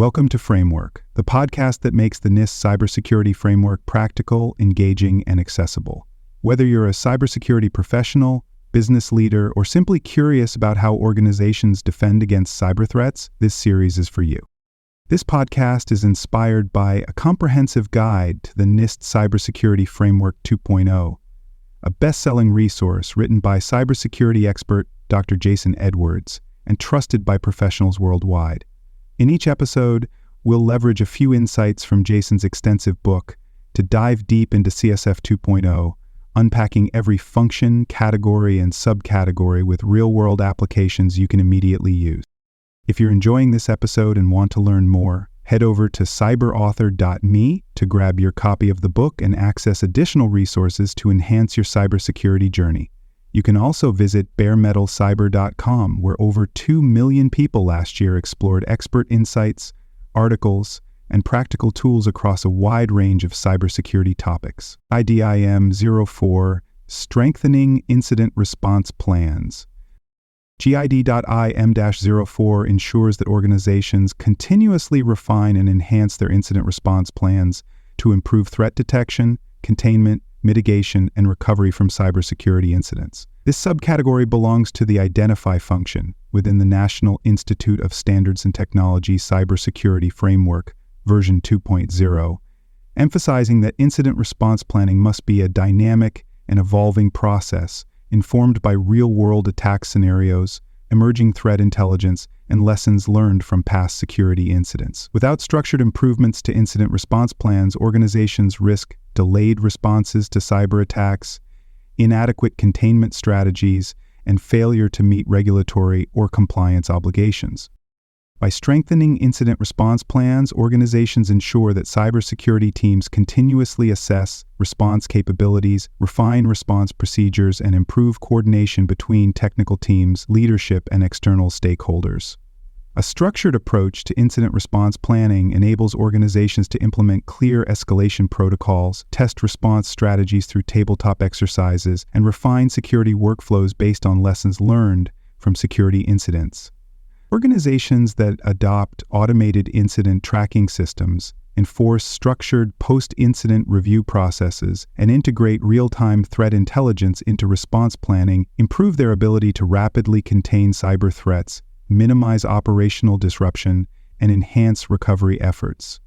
Welcome to Framework, the podcast that makes the NIST cybersecurity framework practical, engaging, and accessible. Whether you're a cybersecurity professional, business leader, or simply curious about how organizations defend against cyber threats, this series is for you. This podcast is inspired by a comprehensive guide to the NIST Cybersecurity Framework 2.0, a best-selling resource written by cybersecurity expert Dr. Jason Edwards and trusted by professionals worldwide. In each episode, we'll leverage a few insights from Jason's extensive book to dive deep into CSF 2.0, unpacking every function, category, and subcategory with real-world applications you can immediately use. If you're enjoying this episode and want to learn more, head over to cyberauthor.me to grab your copy of the book and access additional resources to enhance your cybersecurity journey. You can also visit baremetalcyber.com, where over 2 million people last year explored expert insights, articles, and practical tools across a wide range of cybersecurity topics. ID.IM-04, Strengthening Incident Response Plans. ID.IM-04 ensures that organizations continuously refine and enhance their incident response plans to improve threat detection, containment, mitigation, and recovery from cybersecurity incidents. This subcategory belongs to the Identify function within the National Institute of Standards and Technology Cybersecurity Framework, version 2.0, emphasizing that incident response planning must be a dynamic and evolving process informed by real-world attack scenarios, emerging threat intelligence, and lessons learned from past security incidents. Without structured improvements to incident response plans, organizations risk delayed responses to cyber attacks, inadequate containment strategies, and failure to meet regulatory or compliance obligations. By strengthening incident response plans, organizations ensure that cybersecurity teams continuously assess response capabilities, refine response procedures, and improve coordination between technical teams, leadership, and external stakeholders. A structured approach to incident response planning enables organizations to implement clear escalation protocols, test response strategies through tabletop exercises, and refine security workflows based on lessons learned from security incidents. Organizations that adopt automated incident tracking systems, enforce structured post-incident review processes, and integrate real-time threat intelligence into response planning improve their ability to rapidly contain cyber threats, minimize operational disruption, and enhance recovery efforts.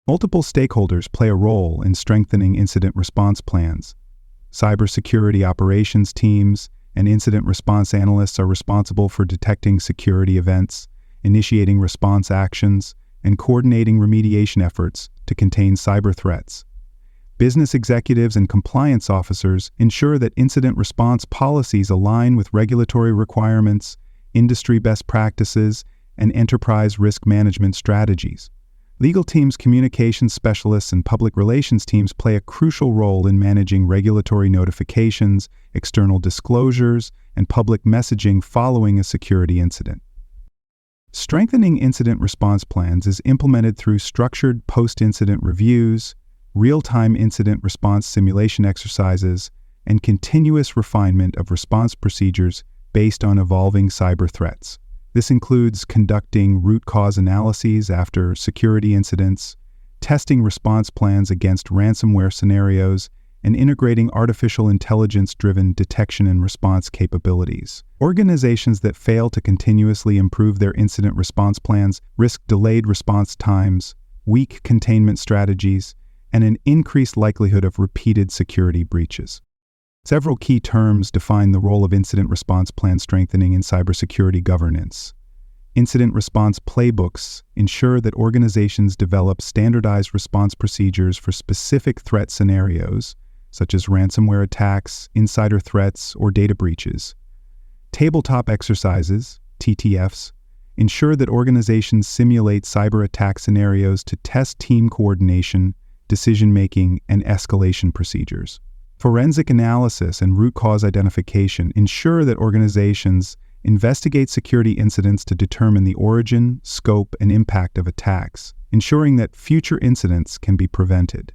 Multiple stakeholders play a role in strengthening incident response plans. Cybersecurity operations teams and incident response analysts are responsible for detecting security events, initiating response actions, and coordinating remediation efforts to contain cyber threats. Business executives and compliance officers ensure that incident response policies align with regulatory requirements, industry best practices, and enterprise risk management strategies. Legal teams, communications specialists, and public relations teams play a crucial role in managing regulatory notifications, external disclosures, and public messaging following a security incident. Strengthening incident response plans is implemented through structured post-incident reviews, real-time incident response simulation exercises, and continuous refinement of response procedures based on evolving cyber threats. This includes conducting root cause analyses after security incidents, testing response plans against ransomware scenarios, and integrating artificial intelligence-driven detection and response capabilities. Organizations that fail to continuously improve their incident response plans risk delayed response times, weak containment strategies, and an increased likelihood of repeated security breaches. Several key terms define the role of incident response plan strengthening in cybersecurity governance. Incident response playbooks ensure that organizations develop standardized response procedures for specific threat scenarios, such as ransomware attacks, insider threats, or data breaches. Tabletop exercises, TTFs, ensure that organizations simulate cyber attack scenarios to test team coordination, decision-making, and escalation procedures. Forensic analysis and root cause identification ensure that organizations investigate security incidents to determine the origin, scope, and impact of attacks, ensuring that future incidents can be prevented.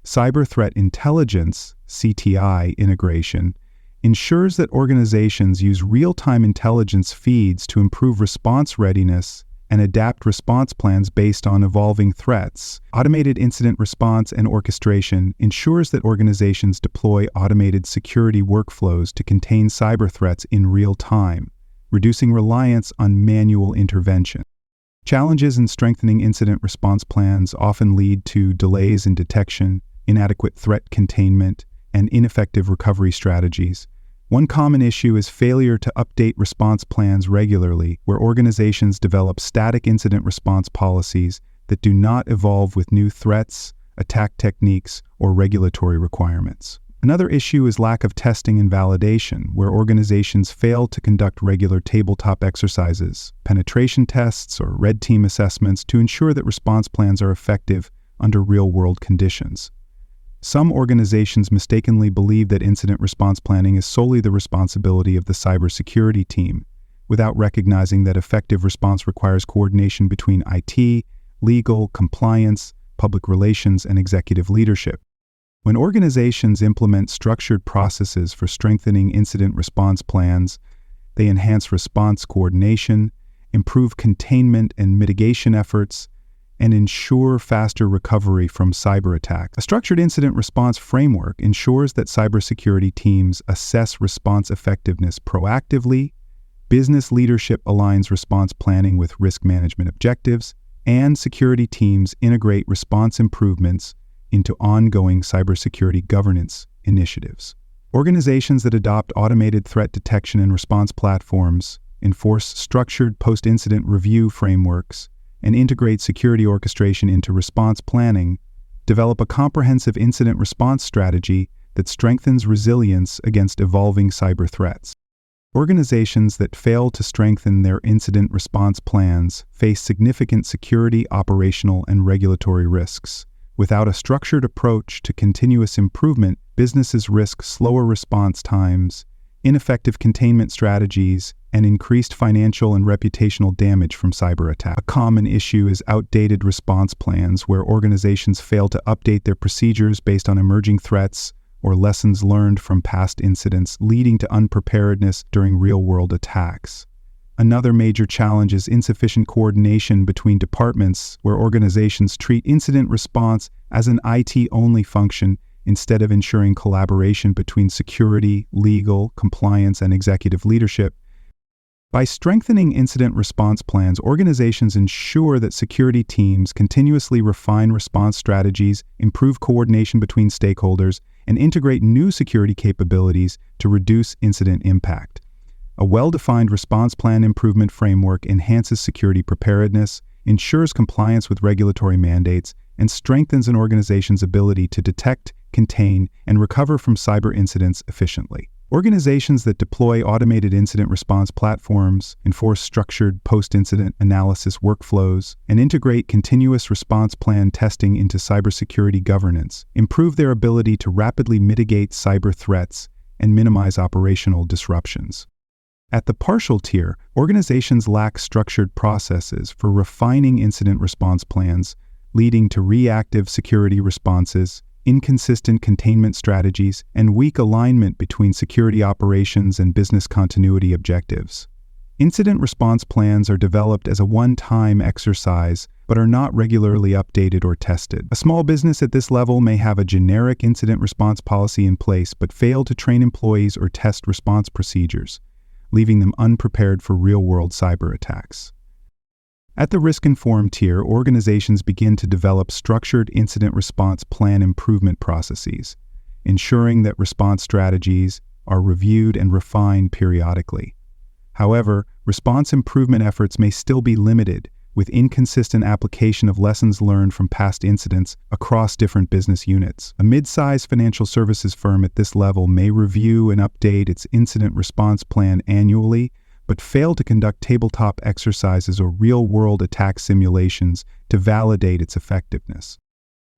Cyber Threat Intelligence, CTI, integration ensures that organizations use real-time intelligence feeds to improve response readiness and adapt response plans based on evolving threats. Automated incident response and orchestration ensures that organizations deploy automated security workflows to contain cyber threats in real time, reducing reliance on manual intervention. Challenges in strengthening incident response plans often lead to delays in detection, inadequate threat containment, and ineffective recovery strategies. One common issue is failure to update response plans regularly, where organizations develop static incident response policies that do not evolve with new threats, attack techniques, or regulatory requirements. Another issue is lack of testing and validation, where organizations fail to conduct regular tabletop exercises, penetration tests, or red team assessments to ensure that response plans are effective under real-world conditions. Some organizations mistakenly believe that incident response planning is solely the responsibility of the cybersecurity team, without recognizing that effective response requires coordination between IT, legal, compliance, public relations, and executive leadership. When organizations implement structured processes for strengthening incident response plans, they enhance response coordination, improve containment and mitigation efforts, and ensure faster recovery from cyber attacks. A structured incident response framework ensures that cybersecurity teams assess response effectiveness proactively, business leadership aligns response planning with risk management objectives, and security teams integrate response improvements into ongoing cybersecurity governance initiatives. Organizations that adopt automated threat detection and response platforms, enforce structured post-incident review frameworks, and integrate security orchestration into response planning, develop a comprehensive incident response strategy that strengthens resilience against evolving cyber threats. Organizations that fail to strengthen their incident response plans face significant security, operational, and regulatory risks. Without a structured approach to continuous improvement, businesses risk slower response times, ineffective containment strategies, and increased financial and reputational damage from cyber attacks. A common issue is outdated response plans, where organizations fail to update their procedures based on emerging threats or lessons learned from past incidents, leading to unpreparedness during real-world attacks. Another major challenge is insufficient coordination between departments, where organizations treat incident response as an IT-only function instead of ensuring collaboration between security, legal, compliance, and executive leadership. By strengthening incident response plans, organizations ensure that security teams continuously refine response strategies, improve coordination between stakeholders, and integrate new security capabilities to reduce incident impact. A well-defined response plan improvement framework enhances security preparedness, ensures compliance with regulatory mandates, and strengthens an organization's ability to detect, contain, and recover from cyber incidents efficiently. Organizations that deploy automated incident response platforms, enforce structured post-incident analysis workflows, and integrate continuous response plan testing into cybersecurity governance improve their ability to rapidly mitigate cyber threats and minimize operational disruptions. At the partial tier, organizations lack structured processes for refining incident response plans, leading to reactive security responses, inconsistent containment strategies, and weak alignment between security operations and business continuity objectives. Incident response plans are developed as a one-time exercise, but are not regularly updated or tested. A small business at this level may have a generic incident response policy in place, but fail to train employees or test response procedures, leaving them unprepared for real-world cyber attacks. At the risk-informed tier, organizations begin to develop structured incident response plan improvement processes, ensuring that response strategies are reviewed and refined periodically. However, response improvement efforts may still be limited, with inconsistent application of lessons learned from past incidents across different business units. A mid-sized financial services firm at this level may review and update its incident response plan annually, but fail to conduct tabletop exercises or real-world attack simulations to validate its effectiveness.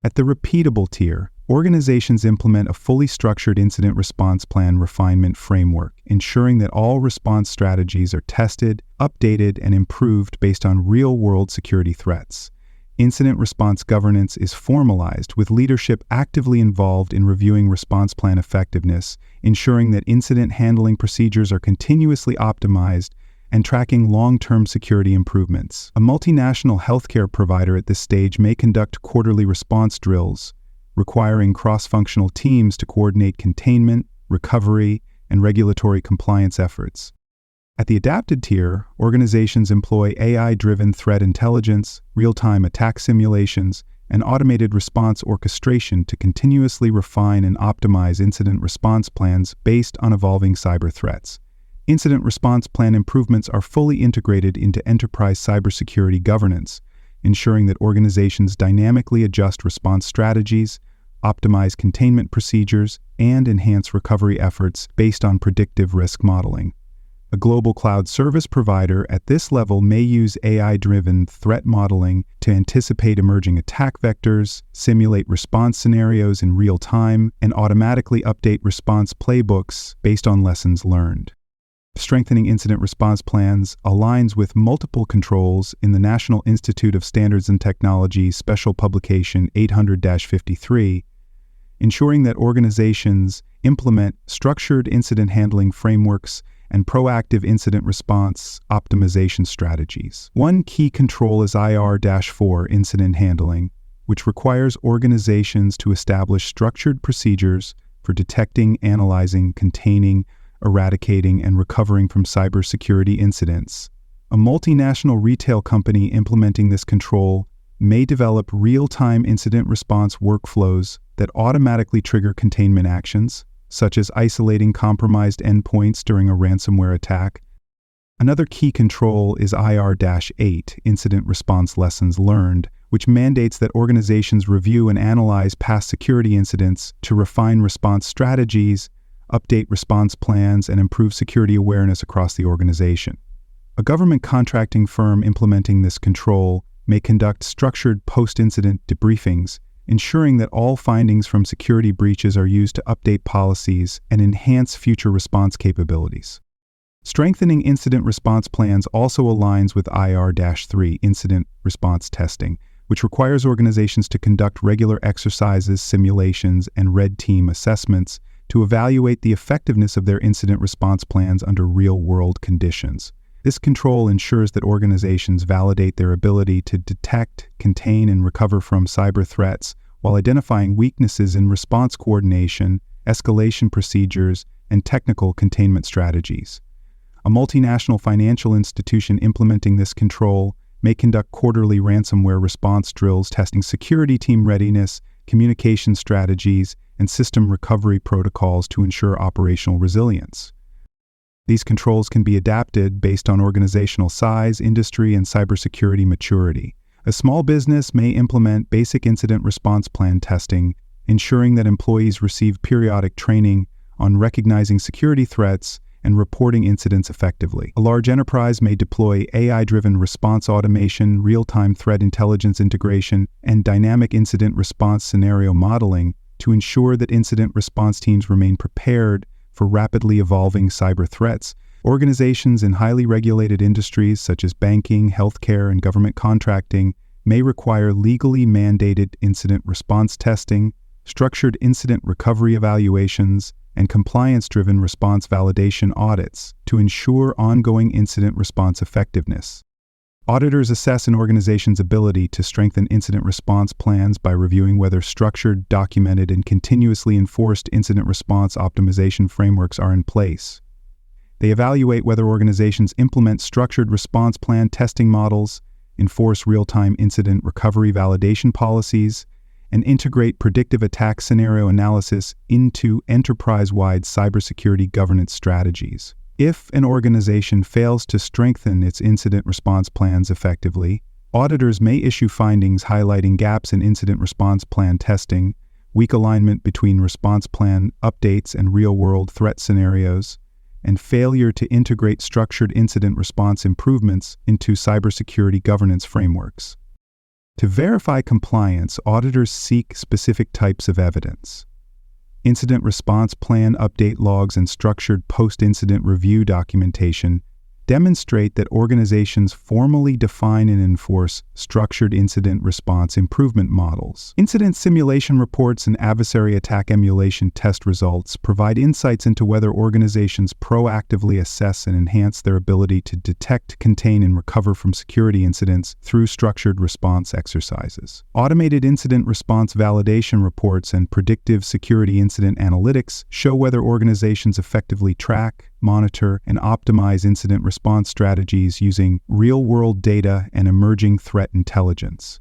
At the repeatable tier, organizations implement a fully structured incident response plan refinement framework, ensuring that all response strategies are tested, updated, and improved based on real-world security threats. Incident response governance is formalized, with leadership actively involved in reviewing response plan effectiveness, ensuring that incident handling procedures are continuously optimized and tracking long-term security improvements. A multinational healthcare provider at this stage may conduct quarterly response drills, requiring cross-functional teams to coordinate containment, recovery, and regulatory compliance efforts. At the adapted tier, organizations employ AI-driven threat intelligence, real-time attack simulations, and automated response orchestration to continuously refine and optimize incident response plans based on evolving cyber threats. Incident response plan improvements are fully integrated into enterprise cybersecurity governance, ensuring that organizations dynamically adjust response strategies, optimize containment procedures, and enhance recovery efforts based on predictive risk modeling. A global cloud service provider at this level may use AI-driven threat modeling to anticipate emerging attack vectors, simulate response scenarios in real time, and automatically update response playbooks based on lessons learned. Strengthening incident response plans aligns with multiple controls in the National Institute of Standards and Technology Special Publication 800-53, ensuring that organizations implement structured incident handling frameworks and proactive incident response optimization strategies. One key control is ID.IM-04 incident handling, which requires organizations to establish structured procedures for detecting, analyzing, containing, eradicating, and recovering from cybersecurity incidents. A multinational retail company implementing this control may develop real-time incident response workflows that automatically trigger containment actions, such as isolating compromised endpoints during a ransomware attack. Another key control is IR-8 incident response lessons learned, which mandates that organizations review and analyze past security incidents to refine response strategies, update response plans, and improve security awareness across the organization. A government contracting firm implementing this control may conduct structured post-incident debriefings, ensuring that all findings from security breaches are used to update policies and enhance future response capabilities. Strengthening incident response plans also aligns with IR-3 incident response testing, which requires organizations to conduct regular exercises, simulations, and red team assessments to evaluate the effectiveness of their incident response plans under real-world conditions. This control ensures that organizations validate their ability to detect, contain, and recover from cyber threats while identifying weaknesses in response coordination, escalation procedures, and technical containment strategies. A multinational financial institution implementing this control may conduct quarterly ransomware response drills testing security team readiness, communication strategies, and system recovery protocols to ensure operational resilience. These controls can be adapted based on organizational size, industry, and cybersecurity maturity. A small business may implement basic incident response plan testing, ensuring that employees receive periodic training on recognizing security threats and reporting incidents effectively. A large enterprise may deploy AI-driven response automation, real-time threat intelligence integration, and dynamic incident response scenario modeling to ensure that incident response teams remain prepared for rapidly evolving cyber threats. Organizations in highly regulated industries such as banking, healthcare, and government contracting may require legally mandated incident response testing, structured incident recovery evaluations, and compliance-driven response validation audits to ensure ongoing incident response effectiveness. Auditors assess an organization's ability to strengthen incident response plans by reviewing whether structured, documented, and continuously enforced incident response optimization frameworks are in place. They evaluate whether organizations implement structured response plan testing models, enforce real-time incident recovery validation policies, and integrate predictive attack scenario analysis into enterprise-wide cybersecurity governance strategies. If an organization fails to strengthen its incident response plans effectively, auditors may issue findings highlighting gaps in incident response plan testing, weak alignment between response plan updates and real-world threat scenarios, and failure to integrate structured incident response improvements into cybersecurity governance frameworks. To verify compliance, auditors seek specific types of evidence. Incident response plan update logs and structured post-incident review documentation demonstrate that organizations formally define and enforce structured incident response improvement models. Incident simulation reports and adversary attack emulation test results provide insights into whether organizations proactively assess and enhance their ability to detect, contain, and recover from security incidents through structured response exercises. Automated incident response validation reports and predictive security incident analytics show whether organizations effectively track, monitor, and optimize incident response strategies using real-world data and emerging threat intelligence.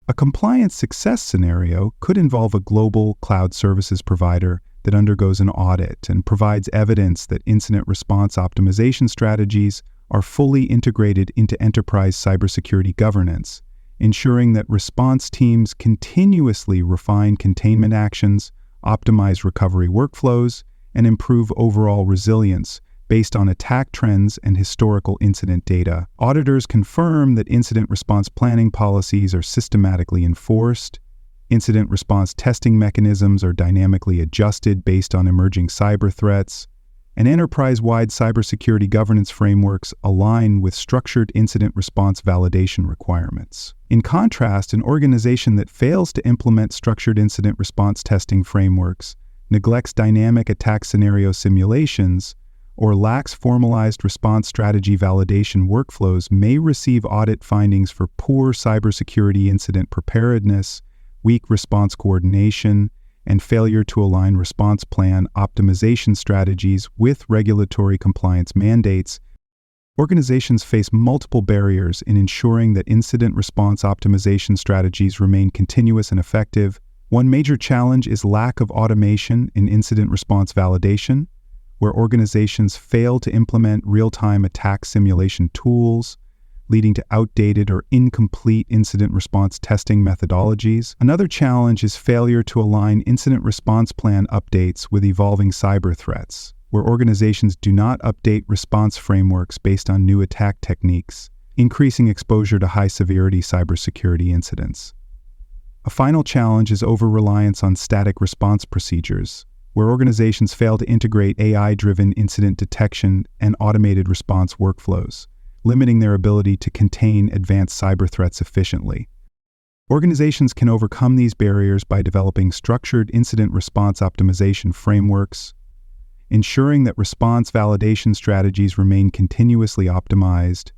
A compliance success scenario could involve a global cloud services provider that undergoes an audit and provides evidence that incident response optimization strategies are fully integrated into enterprise cybersecurity governance, ensuring that response teams continuously refine containment actions, optimize recovery workflows, and improve overall resilience based on attack trends and historical incident data. Auditors confirm that incident response planning policies are systematically enforced, incident response testing mechanisms are dynamically adjusted based on emerging cyber threats, and enterprise-wide cybersecurity governance frameworks align with structured incident response validation requirements. In contrast, an organization that fails to implement structured incident response testing frameworks, neglects dynamic attack scenario simulations, or lacks formalized response strategy validation workflows may receive audit findings for poor cybersecurity incident preparedness, weak response coordination, and failure to align response plan optimization strategies with regulatory compliance mandates. Organizations face multiple barriers in ensuring that incident response optimization strategies remain continuous and effective. One major challenge is lack of automation in incident response validation, where organizations fail to implement real-time attack simulation tools, leading to outdated or incomplete incident response testing methodologies. Another challenge is failure to align incident response plan updates with evolving cyber threats, where organizations do not update response frameworks based on new attack techniques, increasing exposure to high-severity cybersecurity incidents. A final challenge is over-reliance on static response procedures, where organizations fail to integrate AI-driven incident detection and automated response workflows, limiting their ability to contain advanced cyber threats efficiently. Organizations can overcome these barriers by developing structured incident response optimization frameworks, ensuring that response validation strategies remain continuously optimized,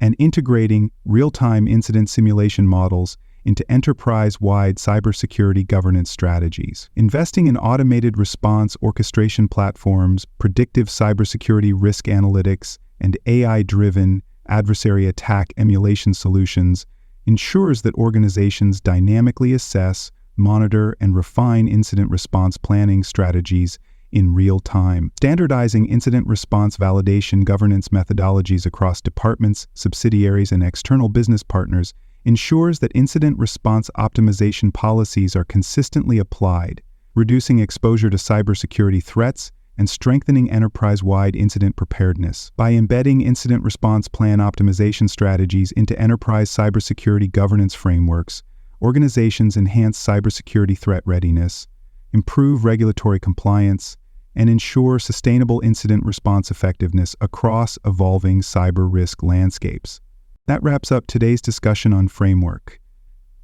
and integrating real-time incident simulation models into enterprise-wide cybersecurity governance strategies. Investing in automated response orchestration platforms, predictive cybersecurity risk analytics, and AI-driven adversary attack emulation solutions ensures that organizations dynamically assess, monitor, and refine incident response planning strategies in real time. Standardizing incident response validation governance methodologies across departments, subsidiaries, and external business partners ensures that incident response optimization policies are consistently applied, reducing exposure to cybersecurity threats and strengthening enterprise-wide incident preparedness. By embedding incident response plan optimization strategies into enterprise cybersecurity governance frameworks, organizations enhance cybersecurity threat readiness, improve regulatory compliance, and ensure sustainable incident response effectiveness across evolving cyber risk landscapes. That wraps up today's discussion on framework.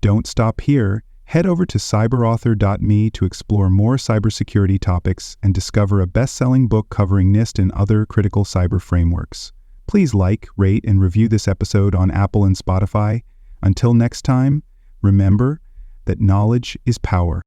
Don't stop here. Head over to cyberauthor.me to explore more cybersecurity topics and discover a best-selling book covering NIST and other critical cyber frameworks. Please like, rate, and review this episode on Apple and Spotify. Until next time, remember that knowledge is power.